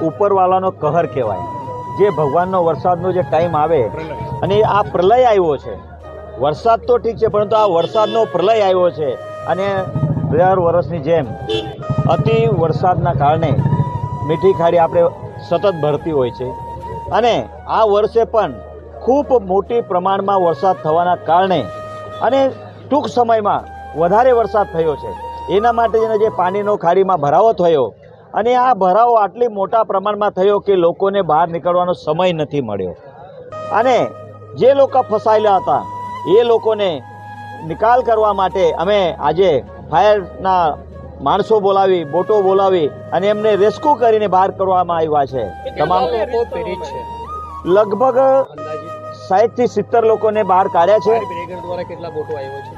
ઉપરવાળાનો કહર કહેવાય, જે ભગવાનનો વરસાદનો જે ટાઈમ આવે અને આ પ્રલય આવ્યો છે. વરસાદ તો ઠીક છે, પરંતુ આ વરસાદનો પ્રલય આવ્યો છે અને દર વર્ષની જેમ અતિ વરસાદના કારણે મીઠી ખાડી આપણે સતત ભરતી હોય છે અને આ વર્ષે પણ ખૂબ મોટી પ્રમાણમાં વરસાદ થવાના કારણે અને ટૂંક સમયમાં વધારે વરસાદ થયો છે. એના માટે જે પાણીનો ખાડીમાં ભરાવો થયો અને આ ભરાવો આટલી મોટા પ્રમાણમાં થયો કે લોકોને બહાર નીકળવાનો સમય નથી મળ્યો અને જે લોકો ફસાયેલા હતા એ લોકોને નિકાલ કરવા માટે અમે આજે ફાયરના માણસો બોલાવી, બોટો બોલાવી અને એમને રેસ્ક્યુ કરીને બહાર કરવામાં આવ્યા છે. તમામ લોકો પીડિત છે, લગભગ 60 થી 70 લોકોને બહાર કાઢ્યા છે. બ્રિગેડ દ્વારા કેટલા બોટો આવ્યો છે?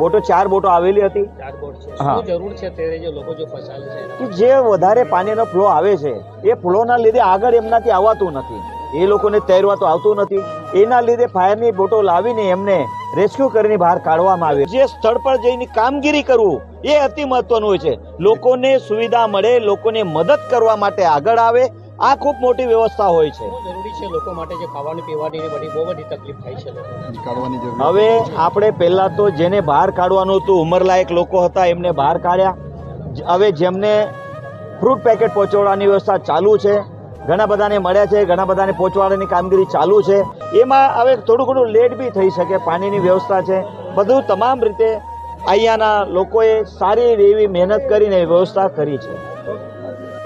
બોટો 4 બોટો આવેલી હતી. 4 બોટ છે. હા. શું જરૂર છે તે જે લોકો જો ફસાયેલા છે કે જે વધારે પાણીનો ફ્લો આવે છે એ ફ્લોના લીધે આગળ એમનાથી આવવાતું નથી, એ લોકોને તૈરવા તો આવતું નથી. એના લીધે ફાયરની બોટો લાવીને એમને રેસ્ક્યુ કરીને બહાર કાઢવામાં આવે. જે સ્થળ પર જઈને કામગીરી કરવું એ અતિ મહત્વનું હોય છે. લોકોને સુવિધા મળે, લોકોને મદદ કરવા માટે આગળ આવે, આ ખૂબ મોટી વ્યવસ્થા હોય છે. શું જરૂરી છે લોકો માટે જે ખાવાની પીવાની બધી બહુ બધી તકલીફ થાય છે લોકોને? નીકાળવાની જરૂર. હવે આપણે પહેલાં તો જેને બહાર કાઢવાનું હતું, ઉંમરલાયક લોકો હતા, એમને બહાર કાઢ્યા. હવે જેમને ફ્રૂટ પેકેટ પહોંચાડવાની વ્યવસ્થા ચાલુ છે, ઘણા બધાને મળ્યા છે, ઘણા બધાને પહોંચવાડવાની કામગીરી ચાલુ છે. એમાં હવે થોડું ઘણું લેટ બી થઈ શકે, પાણીની વ્યવસ્થા છે. બધું તમામ રીતે અહીંયાના લોકોએ સારી એવી મહેનત કરીને વ્યવસ્થા કરી છે.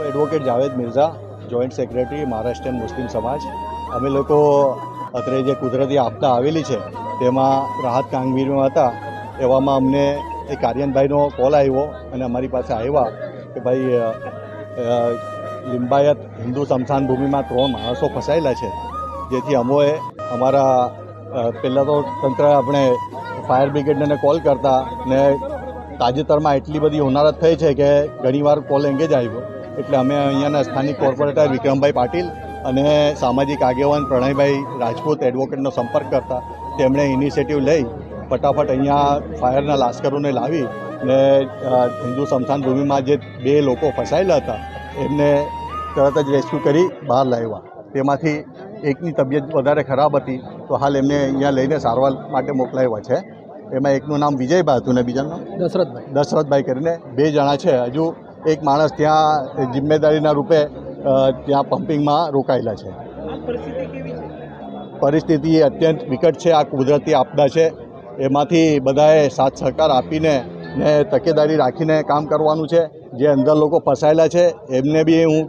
Advocate Javed Mirza, joint secretary Maharashtrian Muslim Samaj. અમે લોકો અત્યારે જે કુદરતી આપદા આવેલી છે તેમાં રાહત કામગીરીમાં હતા. એવામાં અમને એક આર્યનભાઈનો કોલ આવ્યો અને અમારી પાસે આવ્યા કે ભાઈ લિંબાયત હિન્દુ સ્મશાન ભૂમિમાં 3 માણસો ફસાયેલા છે, જેથી અમોએ અમારા પહેલાં તો તંત્ર આપણે ફાયર બ્રિગેડને કોલ કરતા ને તાજેતરમાં એટલી બધી હોનારત થઈ છે કે ઘણીવાર કોલ એંગેજ આવ્યો. એટલે અમે અહીંયાના સ્થાનિક કોર્પોરેટર વિક્રમભાઈ પાટીલ અને સામાજિક આગેવાન પ્રણયભાઈ રાજપૂત એડવોકેટનો સંપર્ક કરતા તેમણે ઇનિશિયેટિવ લઈ ફટાફટ અહીંયા ફાયરના લાશ્કરોને લાવી ને હિન્દુ સ્મશાન ભૂમિમાં જે 2 લોકો ફસાયેલા હતા એમને તરત જ રેસ્ક્યુ કરી બહાર લાવ્યા. તેમાંથી એકની તબિયત વધારે ખરાબ હતી તો હાલ એમને અહીંયા લઈને સારવાર માટે મોકલાવ્યા છે. એમાં એકનું નામ વિજયભાઈ હતું ને બીજાનું નામ દશરથભાઈ કરીને 2 જણા છે. હજુ એક માણસ ત્યાં જિમ્મેદારીના રૂપે ત્યાં પમ્પિંગમાં રોકાયેલા છે. પરિસ્થિતિ અત્યંત વિકટ છે. આ કુદરતી આપદા છે, એમાંથી બધાએ સાથ સહકાર આપીને ને તકેદારી રાખીને કામ કરવાનું છે. જે અંદર લોકો ફસાયેલા છે એમને બી હું